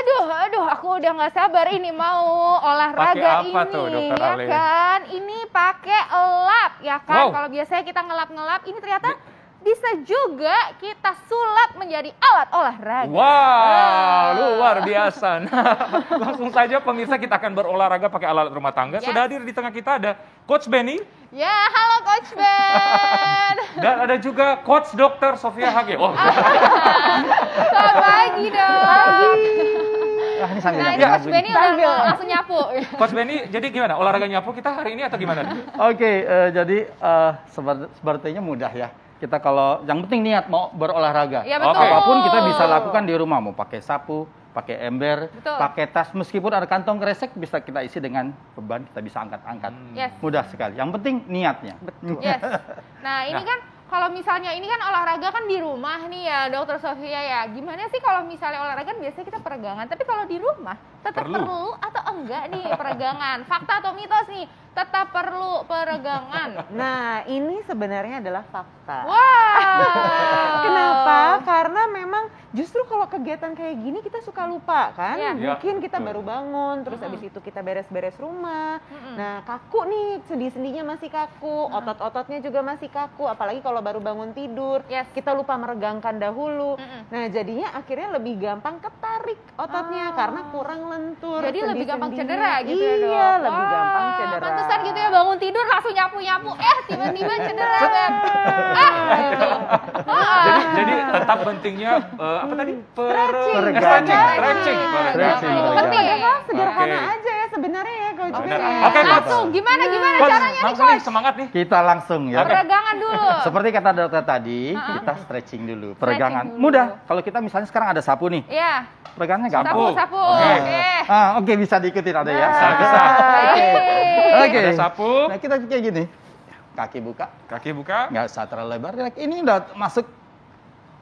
Aduh, aku udah nggak sabar ini mau olahraga pakai apa ini, tuh, Dokter ya Ale? kan? Ini pakai elap, ya kan? Wow. Kalau biasanya kita ngelap-ngelap, ini ternyata bisa juga kita sulap menjadi alat olahraga. Wow, luar biasa. Nah, langsung saja pemirsa kita akan berolahraga pakai alat rumah tangga. Yes. Sudah hadir di tengah kita ada Coach Benny Ya, halo Coach Ben. dan ada juga Coach Dr. Sofia Hage. Oh, Selamat pagi dong. Ini sambil Nah, ini nyapu. Coach Benny udah langsung nyapu. Coach Benny, jadi gimana? Olahraga nyapu kita hari ini atau gimana? Oke, jadi sepertinya mudah ya. Kita kalau yang penting niat mau berolahraga. Ya, betul. Apapun kita bisa lakukan di rumah, mau pakai sapu, pakai ember, Betul. pakai tas, meskipun ada kantong kresek bisa kita isi dengan beban, kita bisa angkat-angkat. Yes. Mudah sekali. Yang penting niatnya. Yes. Nah, ini kan kalau misalnya ini kan olahraga kan di rumah nih ya, Dokter Sofia ya. Gimana sih kalau misalnya olahraga kan biasanya kita peregangan, tapi kalau di rumah tetap perlu atau enggak nih peregangan? Fakta atau mitos nih? Tetap perlu peregangan. Nah, ini sebenarnya adalah fakta. Wow. Kenapa? Karena memang justru kalau kegiatan kayak gini kita suka lupa kan. Iya. Mungkin kita betul. baru bangun, terus habis itu kita beres-beres rumah. Nah, kaku nih, sendi-sendinya masih kaku, otot-ototnya juga masih kaku. Apalagi kalau baru bangun tidur, Yes. kita lupa meregangkan dahulu. Nah, jadinya akhirnya lebih gampang ketarik ototnya karena kurang lentur. Jadi lebih gampang sendi-sendinya. cedera gitu ya, Dok? Iya, lebih Wah, gampang cedera. Pantesan gitu ya bangun tidur langsung nyapu-nyapu, tiba-tiba cedera kan. Gitu. Jadi tetap pentingnya apa tadi? Peregangan. Stretching. Stretching. Itu penting. Padahal sederhana Oke. aja ya sebenarnya ya Coach Oke. Ben. Oke, Coach. Langsung, gimana Coach, caranya nih langsung nih, Coach? semangat nih. Kita langsung ya. Peregangan dulu. Seperti kata dokter tadi, kita stretching dulu, peregangan. dulu. Mudah. Kalau kita misalnya sekarang ada sapu nih, Iya, peregangannya gampang. sapu. Oke. Oke. Oke, bisa diikutin ada ya. Bisa. Baik. Oke. Ada sapu, Nah, kita kayak gini. Kaki buka, kaki buka. nggak usah terlalu lebar. Ini udah masuk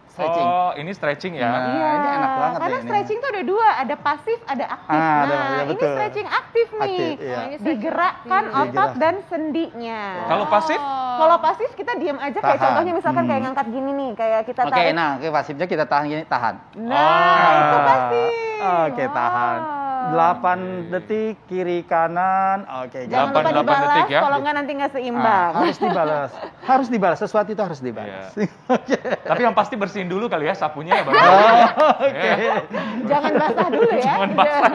stretching. Oh, ini stretching ya. Nah, Iya, ini enak banget karena ya ini. stretching tuh ada dua, ada pasif, ada aktif. Ah, nah, ya ini betul. stretching aktif nih. Aktif, iya. Ini Digerakkan otot Digerak. dan sendinya. Kalau pasif? Kalau pasif kita diam aja kayak Tahan. contohnya misalkan kayak ngangkat gini nih, kayak kita Oke, tarik. nah, pasifnya kita tahan gini, tahan. Nah, itu pasif. Oke, tahan. 8 detik kiri kanan. Oke, Jangan lupa 8 dibalas, detik ya. kalau nggak nanti nggak seimbang. Harus dibalas. Harus dibalas, sesuatu itu harus dibalas. Tapi yang pasti bersihin dulu kali ya sapunya ya, Bang. Oke. Jangan basah dulu ya. Jangan basah.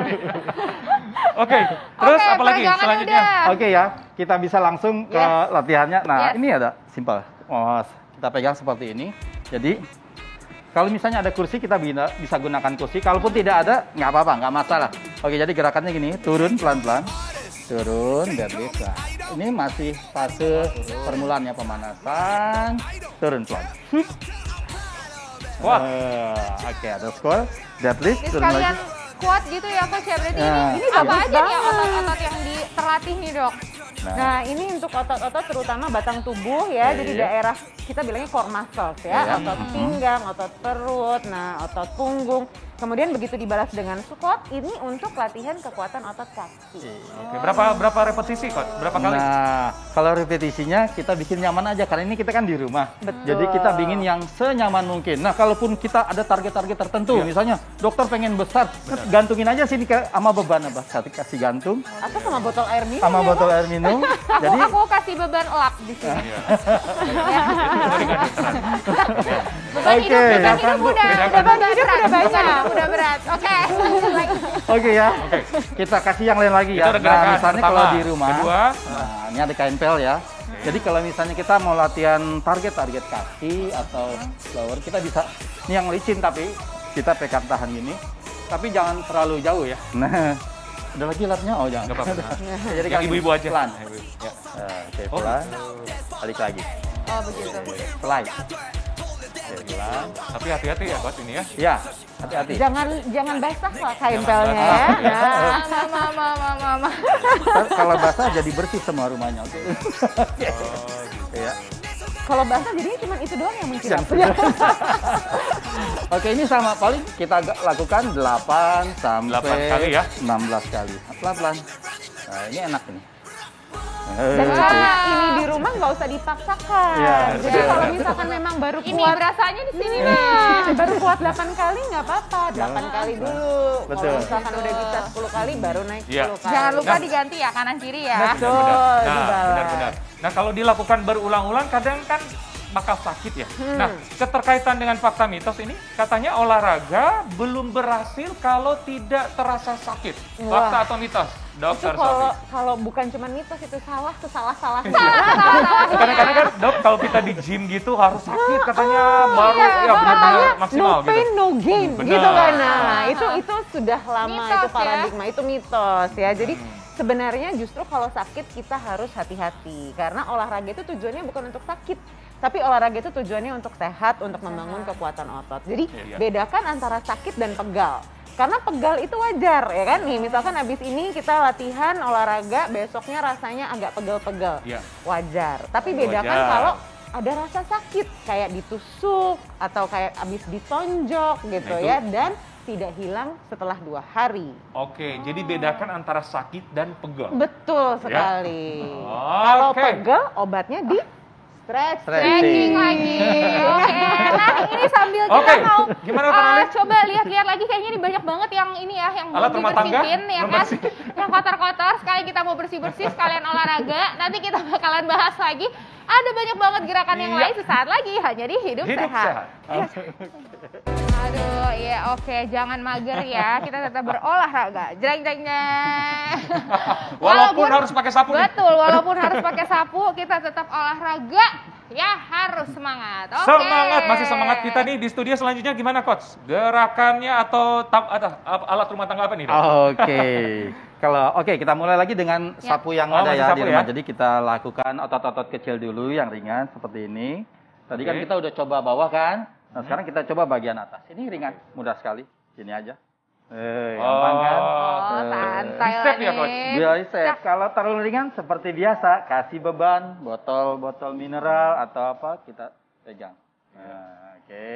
Oke, terus Oke, apa lagi peregangan selanjutnya? udah. Oke ya, kita bisa langsung ke Yes. latihannya. Nah, Yes. ini ada simpel. Oh, kita pegang seperti ini. Jadi, kalau misalnya ada kursi, kita bisa gunakan kursi. Kalaupun tidak ada, nggak apa-apa, nggak masalah. Oke, jadi gerakannya gini, turun pelan-pelan. Turun, deadlift. Nah, ini masih fase permulaannya pemanasan. Turun pelan. Wah. Oke, ada squat, deadlift, Ini turun sekalian lagi. kuat gitu ya Coach ya. Berarti Nah. ini Ini apa bagus aja nih banget. otot-otot yang terlatih nih Dok? Nah, ini untuk otot-otot terutama batang tubuh ya, Iya, jadi iya. daerah kita bilangnya core muscles ya, Iya. otot pinggang, otot perut, nah otot punggung. Kemudian begitu dibalas dengan squat, ini untuk latihan kekuatan otot kaki. Oke, berapa repetisi, Coach? Berapa kali? Nah, kalau repetisinya kita bikin nyaman aja karena ini kita kan di rumah. Betul. Jadi kita bikin yang senyaman mungkin. Nah, kalaupun kita ada target-target tertentu, misalnya dokter pengen besar, gantungin aja sini sama beban apa? Kasih gantung Atau sama botol air minum sama ya, botol air minum. Jadi Aku kasih beban lap di sini. Iya. Beban Oke. hidup Bedakan, Bu. udah Bedakan. beban hidup udah beban banyak. hidup udah berat. Oke. oke ya. Oke. Kita kasih yang lain lagi Itu ya. ada Nah, gerakan misalnya pertama. kalau di rumah, Kedua. nah, ini ada KNPL ya. Jadi kalau misalnya kita mau latihan target kaki atau lower, kita bisa ini yang licin tapi kita pegang tahan gini. Tapi jangan terlalu jauh ya. Nah, ada lagi latnya? Oh, jangan. Nggak apa-apa. Jadi Yang kaki ibu-ibu aja. Pelan. Ya. Oke, Oh. pelan. Balik lagi. Oh begitu. Slide. Oke, pelan. Tapi hati-hati ya, Coach, ini ya. Ya, hati-hati. Jangan basah lah kainpelnya ya. Nah, Mama. Kalau basah jadi bersih semua rumahnya. Oke. Ya. kalau basah jadinya cuma itu doang yang mungkin. Oke, ini sama paling kita lakukan 8 sampai 8 kali ya. 16 kali. Pelan-pelan. Nah, ini enak ini. Dan cara ini di rumah nggak usah dipaksakan. Iya, Jadi betul. kalau misalkan memang baru Ini kuat, berasanya di sini nih. baru kuat 8 kali nggak apa-apa, 8 kali dulu. Betul. Kalau misalkan udah bisa 10 kali, baru naik 10 Iya. kali. Jangan lupa Nah. diganti ya kanan kiri ya. Betul, Nah, dibalas. benar-benar. Nah, kalau dilakukan berulang-ulang kadang kan bakal sakit ya. Nah, keterkaitan dengan fakta mitos ini, katanya olahraga belum berhasil kalau tidak terasa sakit. Wah. Fakta atau mitos? Itu Dokter kalau Sofi. kalau bukan cuma mitos, itu salah, salah. Kadang-kadang kan, dok, kalau kita di gym gitu harus sakit katanya baru ya benar-benar maksimal no pain gitu. no gain Benar. gitu kan. Nah, itu sudah lama, Mitos itu ya. paradigma, itu mitos ya. Jadi sebenarnya justru kalau sakit kita harus hati-hati karena olahraga itu tujuannya bukan untuk sakit, tapi olahraga itu tujuannya untuk sehat, untuk membangun kekuatan otot. Jadi Iya. bedakan antara sakit dan pegal. Karena pegal itu wajar ya kan. Nih misalkan abis ini kita latihan olahraga, besoknya rasanya agak pegal-pegal. Iya. Wajar. Tapi bedakan Wajar. kalau ada rasa sakit kayak ditusuk atau kayak abis ditonjok gitu Nah, itu- ya, dan tidak hilang setelah 2 hari. Oke, jadi bedakan antara sakit dan pegal. Betul sekali. Oke. Kalau pegel obatnya di stretching. Stretching lagi. Oke. Nah, ini sambil kita Oke. mau Gimana, Dr. Ali? coba lihat-lihat lagi, kayaknya ini banyak banget yang ini ya, yang Alat belum rumah tangga? dibersihin ya Belum kan. bersih. Yang kotor-kotor, sekali kita mau bersih-bersih, sekalian olahraga. Nanti kita bakalan bahas lagi. Ada banyak banget gerakan yang Iya. lain sesaat lagi hanya di Hidup Sehat. Aduh, iya oke, jangan mager ya. Kita tetap berolahraga. Jreng-jreng-jreng. Walaupun harus pakai sapu nih. Betul, walaupun harus pakai sapu, kita tetap olahraga. Ya, harus semangat. Oke. Semangat, masih semangat kita nih di studio selanjutnya gimana coach? Gerakannya atau alat rumah tangga apa nih, Dok? Oke. Kita mulai lagi dengan Ya. sapu yang Oh, ada masih ya sapu di rumah. ya? Jadi kita lakukan otot-otot kecil dulu yang ringan seperti ini. Tadi kan Oke. kita udah coba bawah kan. Nah, sekarang kita coba bagian atas. Ini ringan, mudah sekali. Gini aja. Gampang kan? Oh, santai Bicep lah ya, Coach? nih. Bicep. Kalau terlalu ringan seperti biasa, kasih beban, botol mineral atau apa, kita pegang. Nah, oke.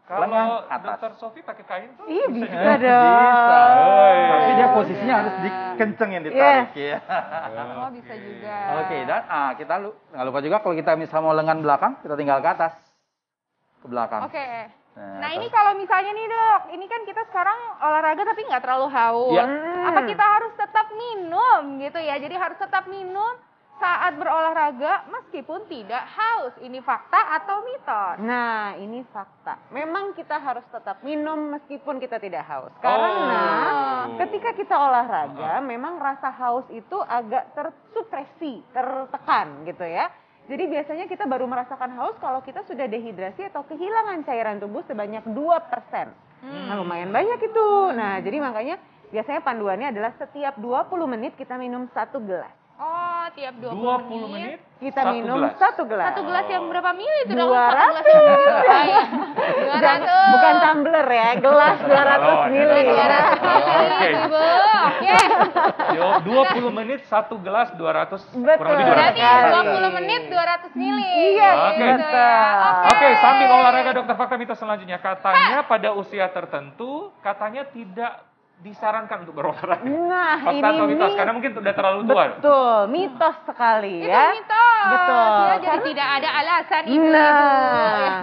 Lengan Kalau atas. Dokter Sofi pakai kain tuh? Iya bisa Bisa. dong. Tapi dia posisinya harus dikencengin, ditarik ya. Oh, bisa juga. Oke, dan kita nggak lupa juga kalau kita misalnya mau lengan belakang, kita tinggal ke atas, ke belakang. Oke. Nah, atas. ini kalau misalnya nih, Dok, ini kan kita sekarang olahraga tapi nggak terlalu haus. Iya. Apa kita harus tetap minum gitu ya? Jadi harus tetap minum saat berolahraga meskipun tidak haus. Ini fakta atau mitos? Nah, ini fakta. Memang kita harus tetap minum meskipun kita tidak haus. Karena ketika kita olahraga, memang rasa haus itu agak tersupresi, tertekan gitu ya. Jadi biasanya kita baru merasakan haus kalau kita sudah dehidrasi atau kehilangan cairan tubuh sebanyak 2%. Nah, lumayan banyak itu. Nah, jadi makanya biasanya panduannya adalah setiap 20 menit kita minum 1 gelas. Oh, tiap 20 20 menit Kita satu minum gelas. 1 gelas. Satu gelas yang berapa mili itu, Dok? 200. Satu gelas yang berapa? Ya. 200. Bukan tumbler ya, gelas 200 mili. Oke. Ibu. Oke. Yo, 20 menit 1 gelas 200 kurang Betul. lebih 200. Berarti Sekali. 20 menit 200 mili. Iya, Oke. Gitu ya. Oke, sambil olahraga dokter fakta mitos selanjutnya. Katanya pada usia tertentu, katanya tidak disarankan untuk berolahraga. Nah, Fakta atau ini mitos? Karena mungkin sudah terlalu tua. betul, mitos sekali Itu ya. mitos. Betul. Ya, jadi Karena- tidak ada alasan itu. Nah,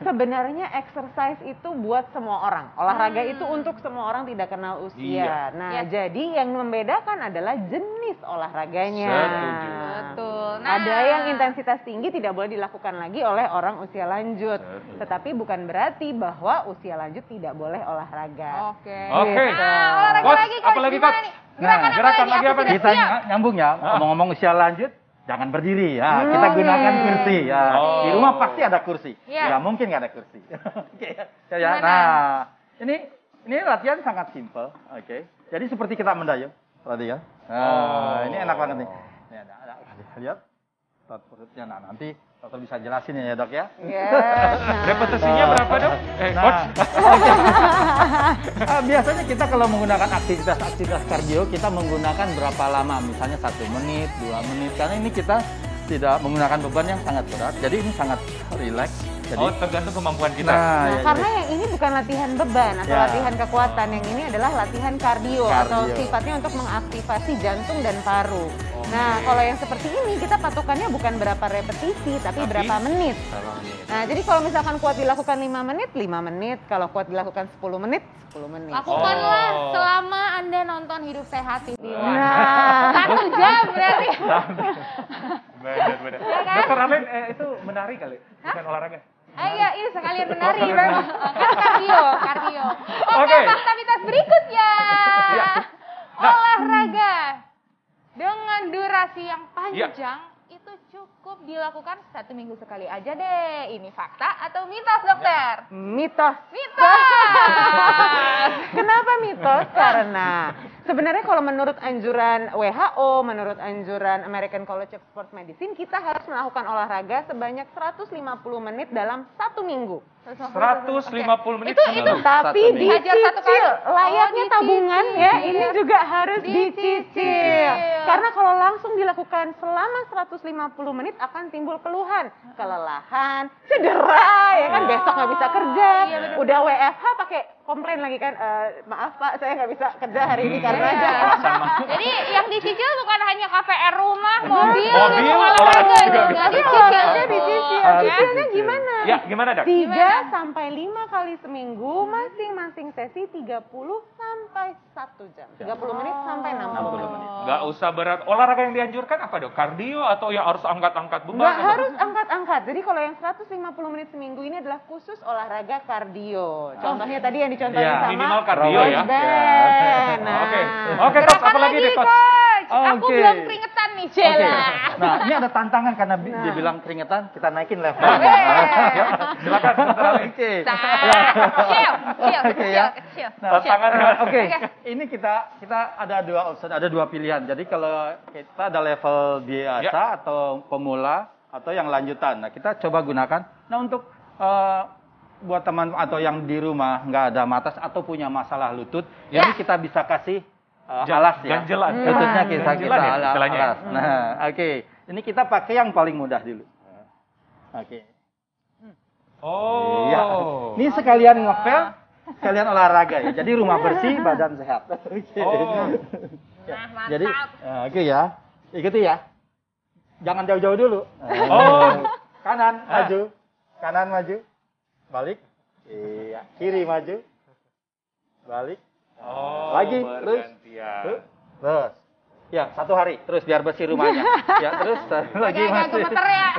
sebenarnya exercise itu buat semua orang. Olahraga itu untuk semua orang, tidak kenal usia. Iya. Nah, Ya. jadi yang membedakan adalah jenis olahraganya. Setuju. Betul. Nah. Ada yang intensitas tinggi tidak boleh dilakukan lagi oleh orang usia lanjut. Betul. Tetapi bukan berarti bahwa usia lanjut tidak boleh olahraga. Oke. Oke. Nah, olahraga Coach, lagi, apa lagi, Gimana Coach? nih? Gerakan, gerakan lagi Aku apa sudah nih? Kita siap. nyambung ya, ngomong-ngomong usia lanjut, jangan berdiri ya. Kita gunakan kursi ya. Oh. Di rumah pasti ada kursi. Iya. Nggak mungkin nggak ada kursi. Oke ya. Gimana? Nah, ini latihan sangat simpel. Oke. Jadi seperti kita mendayung, tadi ya. Nah, ini enak banget nih. Ini ada lihat. Otot perutnya. Nah, nanti dokter bisa jelasin ya, Dok ya. Yes. Repetisinya berapa, Dok? Coach? Biasanya kita kalau menggunakan aktivitas kardio, kita menggunakan berapa lama? Misalnya 1 menit, 2 menit. Karena ini kita tidak menggunakan beban yang sangat berat. Jadi ini sangat rileks. Jadi, tergantung kemampuan kita. nah, ya, Karena yang ini bukan latihan beban atau Ya. latihan kekuatan, yang ini adalah latihan kardio atau Kardio. sifatnya untuk mengaktifasi jantung dan paru. Nah, kalau yang seperti ini kita patokannya bukan berapa repetisi, tapi berapa menit. Nah, jadi kalau misalkan kuat dilakukan 5 menit, 5 menit. Kalau kuat dilakukan 10 menit, 10 menit. Lakukanlah selama Anda nonton Hidup Sehat TV. Nah, 1 jam berarti. Benar. Ya kan? Dokter Arlin, itu menari kali, bukan olahraga. Iya, ini sekalian menari. Kan kardio. Oke, Oke. fakta mitos berikutnya. Ya. Olahraga dengan durasi yang panjang itu cukup dilakukan 1 minggu sekali aja deh. Ini fakta atau mitos, dokter? mitos. Mitos. Kenapa mitos? Karena sebenarnya kalau menurut anjuran WHO, menurut anjuran American College of Sports Medicine, kita harus melakukan olahraga sebanyak 150 menit dalam 1 minggu. 150 menit Itu seminggu. Tapi Satu minggu. Hajar satu kali. dicicil, layaknya Oh, tabungan dicicil. ya, ini juga harus Dicicil. dicicil. Karena kalau langsung dilakukan selama 150 menit akan timbul keluhan, kelelahan, cedera, ya kan besok nggak bisa kerja, Iya, bener. udah WFH pakai komplain lagi kan, maaf Pak, saya nggak bisa kerja hari ini karena Iya. Sama. Jadi yang dicicil bukan hanya KPR rumah, mobil, Mobil, dan olahraga olahraga itu. juga Nggak bisa. dicicil. Harusnya dicicil. Ya. Cicilnya gimana? Ya, gimana, Dak? 3 sampai 5 kali seminggu, masing-masing sesi 30 sampai 1 jam. 30 menit sampai 60 menit. Nggak usah berat. Olahraga yang dianjurkan apa, Dok? Kardio atau yang harus angkat-angkat beban? Nggak atau- harus angkat-angkat. Jadi kalau yang 150 menit seminggu ini adalah khusus olahraga kardio. Contohnya tadi yang dicontohin Iya, sama minimal kardio ya. band. Nah, Oke, Coach, apa Gerakan lagi deh, Coach? Coach. Aku Oke. belum keringetan nih, Oke. Cela. Nah, ini ada tantangan karena dia bilang keringetan, kita naikin Oke. levelnya. Silakan, Dokter Arlin. Oke. Kecil, Oke, ya. kecil. Tantangan. Oke, ini kita ada 2 option, ada 2 pilihan. Jadi kalau kita ada level biasa atau pemula atau yang lanjutan. Nah, kita coba gunakan. Nah, untuk buat teman atau yang di rumah nggak ada matas atau punya masalah lutut, ini kita bisa kasih alas ya. Ganjelan. Lututnya kita Ganjelan ya, istilahnya. alas. Nah, oke. Ini kita pakai yang paling mudah dulu. Oke. Oh. Iya. Ini sekalian ngepel, sekalian olahraga ya. Jadi rumah bersih, badan sehat. Oke. Oh. Nah, mantap. Jadi, oke ya. Ikuti ya. Jangan jauh-jauh dulu. Oh. Kanan maju. Kanan maju. Balik. Iya, kiri maju. Balik. Oh, Lagi, terus. bergantian. Terus. Ya, 1 hari terus biar bersih rumahnya. Ya, terus lagi Agak masih. gemeter ya.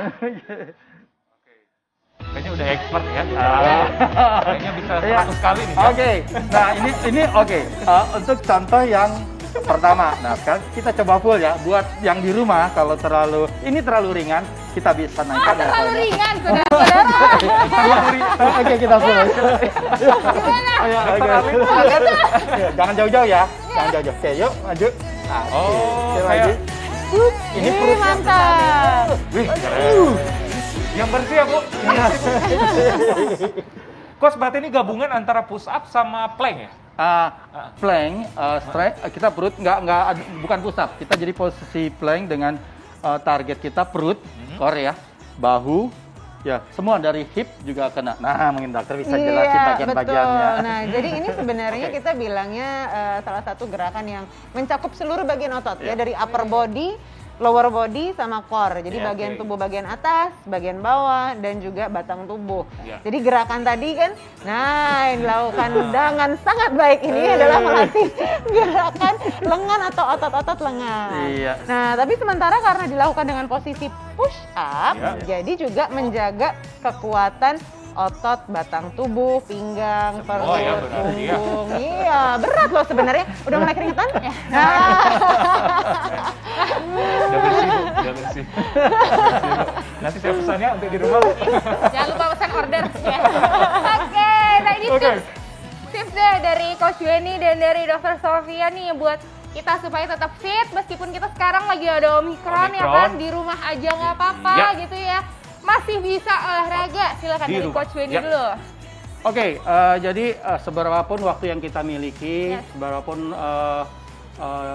Kayaknya udah expert ya. Kayaknya bisa Iya. 100 kali nih. Oke. Nah, ini oke. Untuk contoh yang pertama. Nah, sekarang kita coba full ya. Buat yang di rumah kalau ini terlalu ringan, kita bisa naikkan Terlalu levelnya. ringan, saudara-saudara. Oke, kita full. Gimana? Ayo, oke. Jangan jauh-jauh ya. Jangan jauh-jauh. Oke, yuk maju. Nah, oke. Oh, Oke, kayak- lagi. Ini perutnya. mantap. Wih, keren. Yang bersih ya, Bu. Coach, berarti ini gabungan antara push up sama plank ya? Plank, strength, kita perut bukan push up. Kita jadi posisi plank dengan target kita perut, core ya, bahu, ya semua dari hip juga kena. Nah, mungkin dokter bisa jelasin bagian-bagiannya. Betul. Nah, jadi ini sebenarnya kita bilangnya salah satu gerakan yang mencakup seluruh bagian otot ya, dari upper body, lower body sama core. Jadi Ya, bagian oke. tubuh bagian atas, bagian bawah, dan juga batang tubuh. Ya. Jadi gerakan tadi kan, nah yang dilakukan dengan sangat baik ini adalah melatih gerakan lengan atau otot-otot lengan. Iya. Nah, tapi sementara karena dilakukan dengan posisi push up, Ya. jadi juga menjaga kekuatan otot batang tubuh, pinggang, perut, Semua ya, berarti ya. punggung. Iya, berat loh sebenarnya. Udah mulai keringetan? Udah bersih, Bu. Udah bersih. Nanti saya pesan ya untuk di rumah, Bu. Jangan lupa pesan order ya. Oke, nah ini Oke. tips deh dari Coach Weni dan dari Dr. Sofia nih buat kita supaya tetap fit meskipun kita sekarang lagi ada Omikron ya Omikron. kan, di rumah aja nggak apa-apa Ya. gitu ya. Masih bisa olahraga. Silakan Di dari rumah. Coach Weni Ya. dulu. Oke, jadi seberapapun waktu yang kita miliki, Yes. seberapapun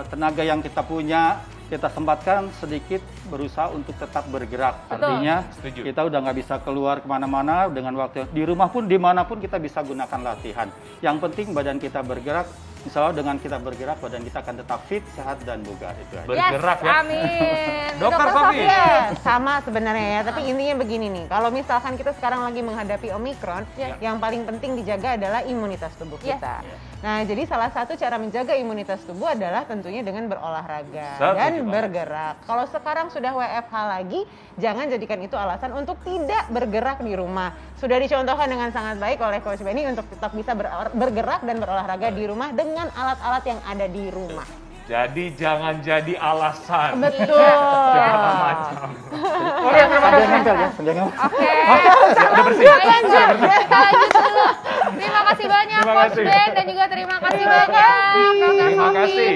tenaga yang kita punya, kita sempatkan sedikit berusaha untuk tetap bergerak. Betul. Artinya Setuju. kita udah nggak bisa keluar kemana-mana dengan waktu di rumah pun dimanapun kita bisa gunakan latihan. Yang penting badan kita bergerak. Insya Allah dengan kita bergerak badan kita akan tetap fit, sehat dan bugar itu aja. Bergerak yes, ya. Amin. Dokter Sofi. Iya, sama sebenarnya ya. Tapi intinya begini nih, kalau misalkan kita sekarang lagi menghadapi Omikron, yang paling penting dijaga adalah imunitas tubuh Yes. kita. Nah, jadi salah satu cara menjaga imunitas tubuh adalah tentunya dengan berolahraga Setuju dan banget. bergerak. Kalau sekarang sudah WFH lagi, jangan jadikan itu alasan untuk tidak bergerak di rumah. Sudah dicontohkan dengan sangat baik oleh Coach Benny untuk tetap bisa bergerak dan berolahraga di rumah dengan alat-alat yang ada di rumah. Jadi jangan jadi alasan. Betul. Segala macam. Oke, terima Sambil kasih. nempel ya, sambil nempel. Oke. Udah bersih. Ayo, lanjut. Kita lanjut dulu. Terima kasih banyak Terima Coach kasih. Ben dan juga terima kasih banyak Dokter Terima Sofi. kasih.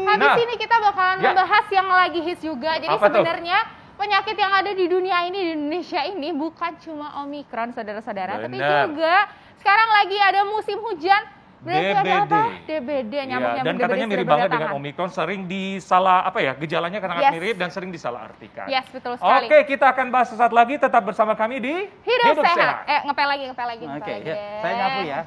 Habis Nah, ini kita bakalan ya. membahas yang lagi hits juga. Jadi Apa tuh? sebenarnya penyakit yang ada di dunia ini, di Indonesia ini bukan cuma Omikron, saudara-saudara, tapi Benar. juga sekarang lagi ada musim hujan. Berarti ada DBD. apa? DBD, Iya, nyamuk-nyamuk dan DBD katanya sudah mirip banget dengan berdatangan. Omikron, sering disalah apa ya, gejalanya karena Yes. mirip dan sering disalahartikan. Yes, betul sekali. Oke, kita akan bahas sesaat lagi, tetap bersama kami di Hidup sehat. Ngepel lagi, ngepel lagi. Oke, ngepel lagi. ya. Saya nyapu ya.